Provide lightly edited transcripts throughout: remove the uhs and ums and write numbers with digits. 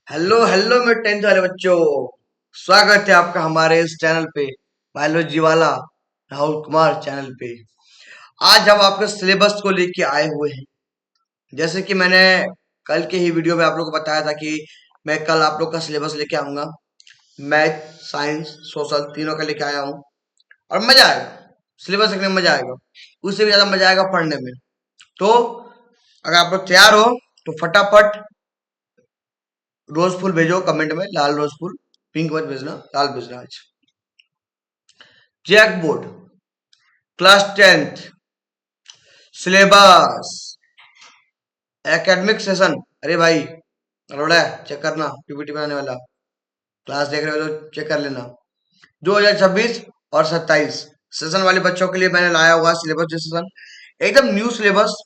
Hello hello मेरे 10th वाले बच्चों, स्वागत है आपका हमारे इस चैनल पे, बायोलॉजी वाला राहुल कुमार चैनल पे। आज हम आपके सिलेबस को लेके आए हुए हैं। जैसे कि मैंने कल के ही वीडियो में आप लोगों को बताया था कि मैं कल आप लोग का सिलेबस लेके आऊंगा। मैथ, साइंस, सोशल तीनों का लेके आया हूँ और मजा आएगा। सिलेबस देखने में मजा आएगा, उससे भी ज्यादा मजा आएगा पढ़ने में। तो अगर आप लोग तैयार हो तो फटाफट रोज फूल भेजो कमेंट में, लाल रोज फूल, पिंक मत भेजना, लाल भेजना आज। JAC board, class 10th, syllabus, academic session. अरे भाई अरोड़ा चेक करना, पीपीटी बनाने वाला क्लास देख रहे हो तो चेक कर लेना। 2026 और 27 सेशन वाले बच्चों के लिए मैंने लाया हुआ सिलेबस सेशन, एकदम न्यू सिलेबस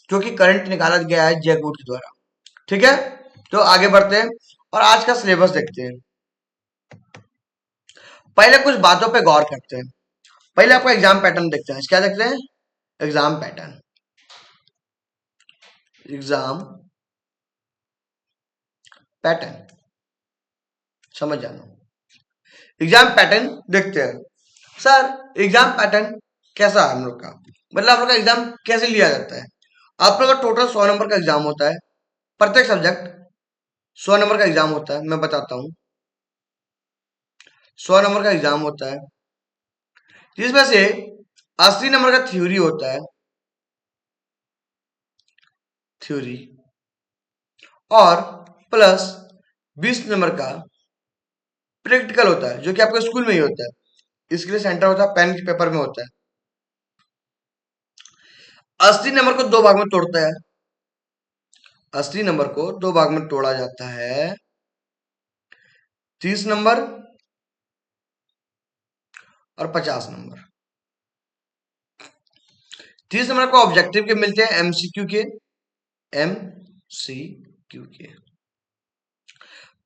जो कि करंट निकाला गया है जैक बोर्ड के द्वारा। ठीक है, तो आगे बढ़ते हैं और आज का सिलेबस देखते हैं। पहले कुछ बातों पे गौर करते हैं। पहले आपका एग्जाम पैटर्न देखते हैं। क्या देखते हैं? Exam pattern. एग्जाम पैटर्न समझ जाना। एग्जाम पैटर्न देखते हैं। सर एग्जाम पैटर्न कैसा है हम लोग का, मतलब आप लोग का एग्जाम कैसे लिया जाता है? आप लोग का टोटल 100 नंबर का एग्जाम होता है। प्रत्येक सब्जेक्ट 100 नंबर का एग्जाम होता है। मैं बताता हूँ, 100 नंबर का एग्जाम होता है जिसमें से 80 नंबर का थ्योरी होता है, थ्योरी, और प्लस 20 नंबर का प्रैक्टिकल होता है जो कि आपके स्कूल में ही होता है। इसके लिए सेंटर होता है पेन के पेपर में होता है। 80 नंबर को दो भाग में तोड़ता है। 80 नंबर को दो भाग में तोड़ा जाता है, 30 नंबर और 50 नंबर। 30 नंबर को ऑब्जेक्टिव के मिलते हैं, एमसीक्यू के, एमसीक्यू के।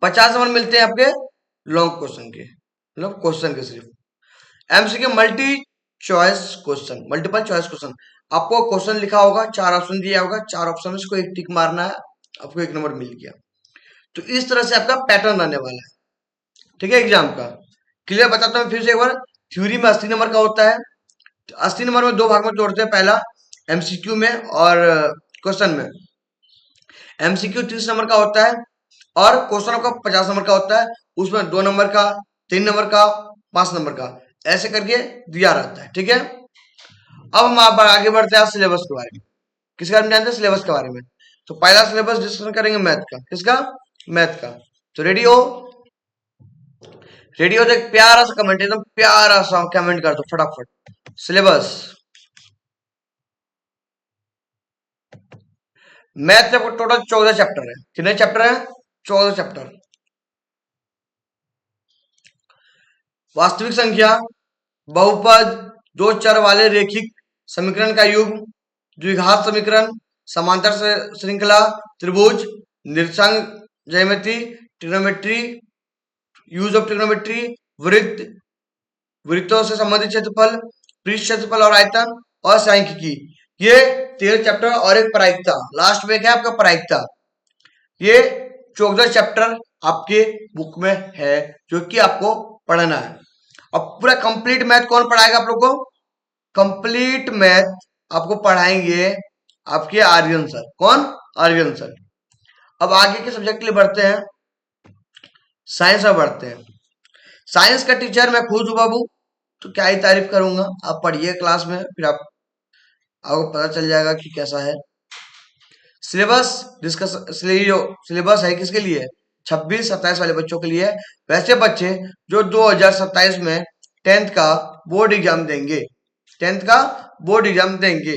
50 नंबर मिलते हैं आपके लॉन्ग क्वेश्चन के, मतलब क्वेश्चन के सिर्फ। MCQ multi choice question, multiple choice question. आपको क्वेश्चन लिखा होगा, 4 ऑप्शन दिया होगा, 4 ऑप्शन में से कोई एक टिक मारना है, आपको 1 नंबर मिल गया। तो इस तरह से आपका पैटर्न आने वाला है। ठीक है, एग्जाम का क्लियर बताता हूँ फिर से एक बार। थ्योरी में 80 नंबर का होता है। 80 नंबर में दो भाग में तोड़ते हैं, पहला एमसीक्यू में और क्वेश्चन में। एमसीक्यू 30 नंबर का होता है और क्वेश्चन आपका 50 नंबर का होता है। उसमें 2 नंबर का, 3 नंबर का, 5 नंबर का, ऐसे करके दिया रहता है। ठीक है, अब हम आप आगे बढ़ते हैं सिलेबस के बारे में। किसके बारे में जानते हैं? सिलेबस के बारे में। तो पहला सिलेबस डिस्कशन करेंगे मैथ का। किसका? मैथ का। तो रेडी हो? रेडी हो तो एक प्यारा सा कमेंट, एकदम प्यारा सा कमेंट कर दो फटाफट। सिलेबस मैथ में टोटल 14 चैप्टर है। कितने चैप्टर है? 14 चैप्टर। वास्तविक संख्या, बहुपद, दो चर वाले रेखिक समीकरण का युग्म, द्विघात समीकरण, समांतर श्रृंखला, त्रिभुज, निरसंग ज्यामिति, ट्रिग्नोमेट्री, यूज ऑफ ट्रिग्नोमेट्री, वृत्त, वृत्तों से संबंधित क्षेत्रफल, पृष्ठ क्षेत्रफल और आयतन, और सांख्यिकी। ये 13 चैप्टर और एक प्रायिकता। लास्ट में क्या है आपका? प्रायिकता। ये 14 चैप्टर आपके बुक में है जो कि आपको पढ़ना है। अब पूरा कंप्लीट मैथ कौन पढ़ाएगा आप लोग को? कंप्लीट मैथ आपको पढ़ाएंगे आपके आर्यन सर। कौन? आर्यन सर। अब आगे के सब्जेक्ट के लिए बढ़ते हैं, साइंस में बढ़ते हैं। साइंस का टीचर मैं खुद हूँ बाबू, तो क्या ही तारीफ करूंगा। आप पढ़िए क्लास में, फिर आपको पता चल जाएगा कि कैसा है सिलेबस। डिस्कस सिलेबस है किसके लिए? 26-27 वाले बच्चों के लिए। वैसे बच्चे जो 2027 में 10th का बोर्ड एग्जाम देंगे, 10th का बोर्ड एग्जाम देंगे।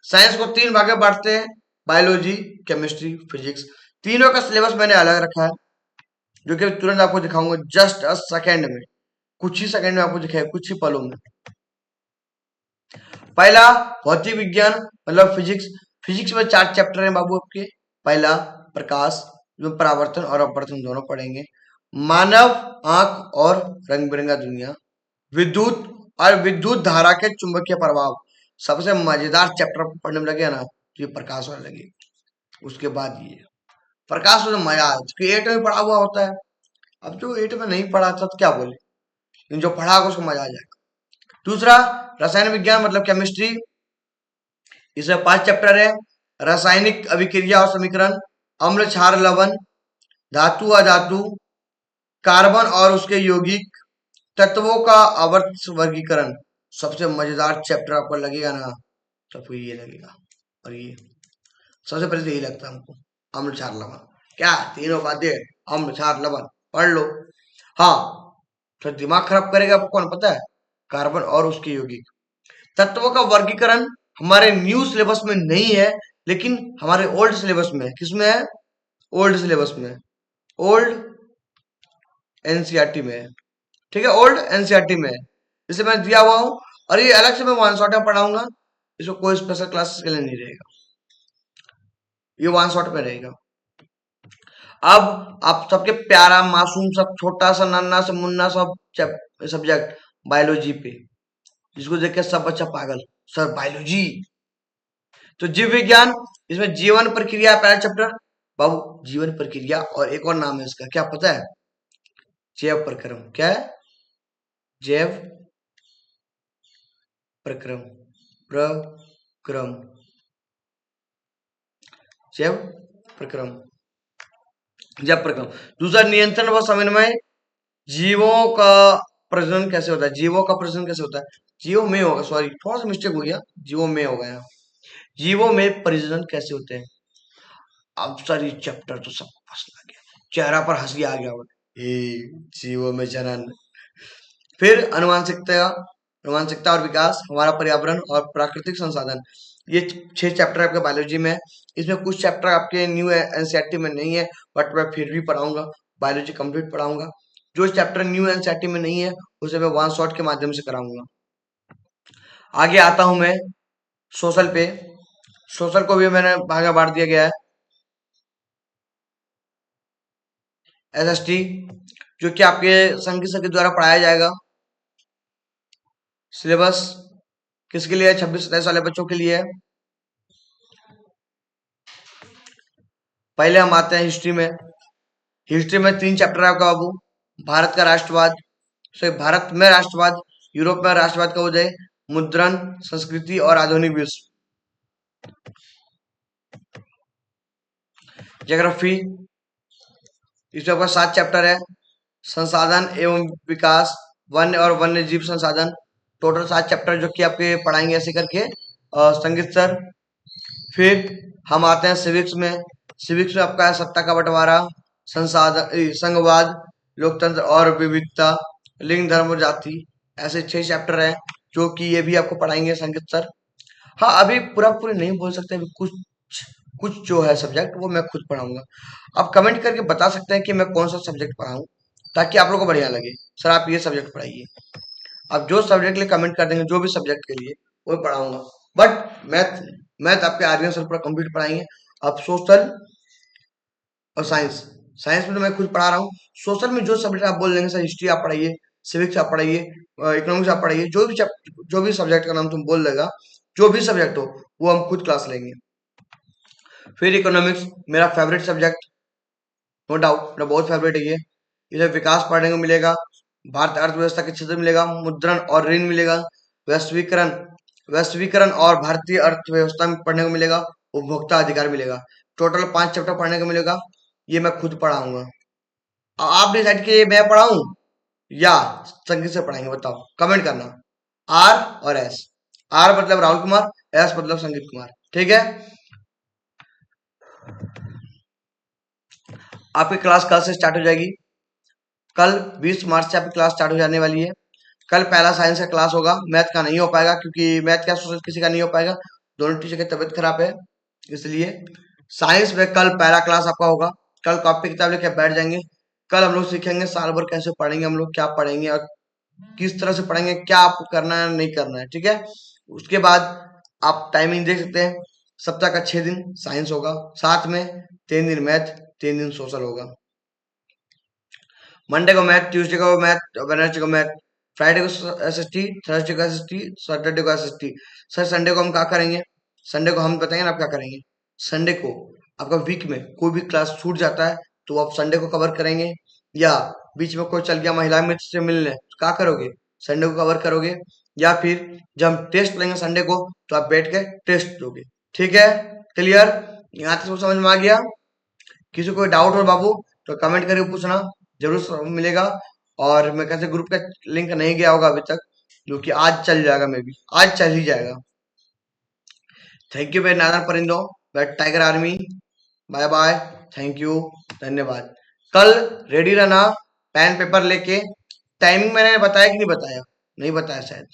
साइंस को 3 भाग में बांटते हैं, बायोलॉजी, केमिस्ट्री, फिजिक्स। तीनों का सिलेबस मैंने अलग रखा है। जो कि तुरंत आपको दिखाऊंगा जस्ट अ सेकेंड में, कुछ ही सेकंड में आपको दिखाएगा, कुछ ही पलों में। पहला भौतिक विज्ञान मतलब फिजिक्स। फिजिक्स में 4 चैप्टर हैं बाबू आपके। पहला प्रकाश, जो परावर्तन और अपवर्तन दोनों पढ़ेंगे। मानव आंख और रंग बिरंगा दुनिया। विद्युत और विद्युत धारा के चुंबकीय प्रभाव। सबसे मजेदार चैप्टर पढ़ने में लगे ना तो ये प्रकाश वाला लगे। उसके बाद ये प्रकाश में मजा आया, क्योंकि 8 में पढ़ा हुआ होता है। अब जो 8 में नहीं पढ़ा था तो क्या बोले, लेकिन जो पढ़ा होगा उसको मजा आ जाएगा। दूसरा रसायन विज्ञान मतलब केमिस्ट्री। इसमें 5 चैप्टर है। रासायनिक अभिक्रिया और समीकरण, अम्ल क्षार लवण, धातु अधातु, कार्बन और उसके यौगिक, तत्वों का आवर्त वर्गीकरण। सबसे मजेदार चैप्टर आपको लगेगा ना तो आपको ये लगेगा। और ये सबसे पहले तो यही लगता है हमको, अम्ल क्षार लवण। क्या तीनों बातें, अम्ल क्षार लवण पढ़ लो। हाँ, तो दिमाग खराब करेगा आपको कौन पता है, कार्बन और उसके यौगिक। तत्वों का वर्गीकरण हमारे न्यू सिलेबस में नहीं है, लेकिन हमारे ओल्ड सिलेबस में है। किसमें है, ओल्ड सिलेबस में, ओल्ड एनसीईआरटी में है। ठीक है, ओल्ड एनसीईआरटी में है, इसे मैं दिया हुआ हूँ। और ये अलग से मैं वन शॉट में पढ़ाऊंगा, इसको कोई स्पेशल क्लास के लिए नहीं रहेगा, ये वन शॉट में रहेगा। अब आप सबके प्यारा मासूम सब छोटा सा नन्ना सा मुन्ना सब सब्जेक्ट बायोलॉजी पे, जिसको देख के सब बच्चा पागल, सर बायोलॉजी। तो जीव विज्ञान, इसमें जीवन प्रक्रिया पहला चैप्टर बाबू। जीवन प्रक्रिया और एक और नाम है इसका, क्या पता है, जैव प्रक्रम। क्या है, जैव प्रक्रम, प्रक्रम, जैव प्रक्रम, जैव प्रक्रम। दूसरा नियंत्रण व समन्वय, जीवों का प्रजनन कैसे होता है, जीवों का प्रजनन कैसे होता है, जीवों में होगा, सॉरी थोड़ा सा मिस्टेक हो गया, जीवों में हो गया, जीवों में प्रजनन कैसे होते हैं। अब सर ये चैप्टर तो सब फंस गया, चेहरा पर हंसी आ गया होगा, ये जीवों में जनन। फिर अनुवांशिकता, अनुवांशिकता और विकास, हमारा पर्यावरण और प्राकृतिक संसाधन। ये 6 चैप्टर आपके बायोलॉजी में है। इसमें कुछ चैप्टर आपके न्यू एनसीईआरटी में नहीं है, बट मैं फिर भी पढ़ाऊंगा, बायोलॉजी कंप्लीट पढ़ाऊंगा। जो चैप्टर न्यू एनसीईआरटी में नहीं है उसे मैं वन शॉट के माध्यम से कराऊंगा। आगे आता हूं मैं सोशल पे। सोशल को भी मैंने भागा बांट दिया गया है, एसएसटी, जो कि आपके संघ के द्वारा पढ़ाया जाएगा। सिलेबस किसके लिए है, 26-27 वाले बच्चों के लिए है। पहले हम आते हैं हिस्ट्री में। हिस्ट्री में 3 चैप्टर है आपका बाबू। भारत का राष्ट्रवाद, भारत में राष्ट्रवाद, यूरोप में राष्ट्रवाद का उदय, मुद्रण, संस्कृति और आधुनिक विश्व। ज्योग्राफी, इसमें आपका 7 चैप्टर है। संसाधन एवं विकास, वन्य और वन्य जीव संसाधन, टोटल 7 चैप्टर जो कि आपके पढ़ाएंगे ऐसे करके संगीत सर। फिर हम आते हैं सिविक्स में। सिविक्स में आपका है सत्ता का बंटवारा, संसाधन, संघवाद, लोकतंत्र और विविधता, लिंग धर्म और जाति। ऐसे 6 चैप्टर हैं जो कि ये भी आपको पढ़ाएंगे संगीत सर। हाँ, अभी पूरा पूरे नहीं बोल सकते, अभी कुछ कुछ जो है सब्जेक्ट वो मैं खुद पढ़ाऊंगा। आप कमेंट करके बता सकते हैं कि मैं कौन सा सब्जेक्ट पढ़ाऊं, ताकि आप लोगों को बढ़िया लगे, सर आप ये सब्जेक्ट पढ़ाइए। आप जो सब्जेक्ट के लिए कमेंट कर देंगे, जो भी सब्जेक्ट के लिए, वो पढ़ाऊंगा। बट मैथ, मैथ आपके आर्यन सर पूरा कंप्लीट पढ़ाएंगे। आप सोशल और साइंस, साइंस में तो मैं खुद पढ़ा रहा हूँ। सोशल में जो सब्जेक्ट आप बोल देंगे सर, हिस्ट्री आप पढ़ाइए, सिविक्स आप पढ़ाइए, इकोनॉमिक्स आप पढ़ाइए, जो भी सब्जेक्ट का नाम तुम बोल देगा, जो भी सब्जेक्ट हो वो हम खुद क्लास लेंगे। फिर इकोनॉमिक्स मेरा फेवरेट सब्जेक्ट, नो डाउट मेरा बहुत फेवरेट है ये। इसे विकास पढ़ने को मिलेगा, भारत अर्थव्यवस्था के क्षेत्र मिलेगा, मुद्रण और ऋण मिलेगा, वैश्वीकरण, वैश्वीकरण और भारतीय अर्थव्यवस्था में पढ़ने को मिलेगा, उपभोक्ता अधिकार मिलेगा। टोटल 5 चैप्टर पढ़ने को मिलेगा, ये मैं खुद पढ़ाऊंगा। आप डिसाइड किए मैं पढ़ाऊं या संगीत से पढ़ाएंगे, बताओ कमेंट करना। आर और एस, आर मतलब राहुल कुमार, एस मतलब संगीत कुमार, ठीक है। आपकी क्लास कल से स्टार्ट हो जाएगी। कल 20 मार्च से आपकी क्लास स्टार्ट हो जाने वाली है। कल पहला साइंस का क्लास होगा, मैथ का नहीं हो पाएगा, क्योंकि मैथ का सोशल किसी का नहीं हो पाएगा, दोनों टीचर की तबीयत खराब है, इसलिए साइंस में कल पहला क्लास आपका होगा। कल कॉपी किताब लेके बैठ जाएंगे। कल हम लोग सीखेंगे साल भर कैसे पढ़ेंगे, हम लोग क्या पढ़ेंगे और किस तरह से पढ़ेंगे, क्या आपको करना है नहीं करना है, ठीक है। उसके बाद आप टाइमिंग देख सकते हैं, सप्ताह का 6 दिन साइंस होगा, साथ में 3 दिन मैथ, 3 दिन सोशल होगा। मंडे को मैथ, ट्यूसडे को मैथ, वेडनेसडे को मैथ, फ्राइडे को एसएसटी, थर्सडे को एसएसटी, सैटरडे को एसएसटी। सर संडे को हम क्या करेंगे? संडे को हम बताएंगे ना आप क्या करेंगे। संडे को आपका वीक में कोई भी क्लास छूट जाता है तो आप संडे को कवर करेंगे, या बीच में कोई चल गया महिला मित्र से मिलने तो क्या करोगे? संडे को कवर करोगे, या फिर जब हम टेस्ट लेंगे संडे को तो आप बैठ के टेस्ट दोगे। ठीक है, क्लियर? यहाँ तक सब समझ में आ गया? किसी को डाउट हो बाबू तो कमेंट करके पूछना, जरूर मिलेगा। और मैं कैसे ग्रुप का लिंक नहीं गया होगा अभी तक, जो कि आज चल जाएगा, मे बी आज चल ही जाएगा। थैंक यू मेरे नादान परिंदों, wait tiger army, bye bye, thank you, धन्यवाद। कल रेडी रहना, पेन पेपर लेके। टाइमिंग मैंने बताया कि नहीं बताया? नहीं बताया शायद।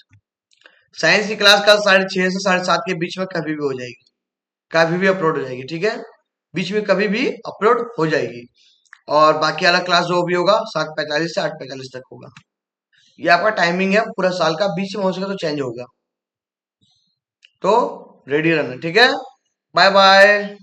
साइंस की क्लास कल 6:30 से 7:30 के बीच में कभी भी हो जाएगी, कभी भी अपलोड हो जाएगी, ठीक है। बीच में कभी भी अपलोड हो जाएगी। और बाकी वाला क्लास जो भी होगा 7:45 से 8:45 तक होगा। ये आपका टाइमिंग है पूरा साल का, बीच में हो सके तो चेंज होगा। तो रेडी रहना, ठीक है। Bye bye.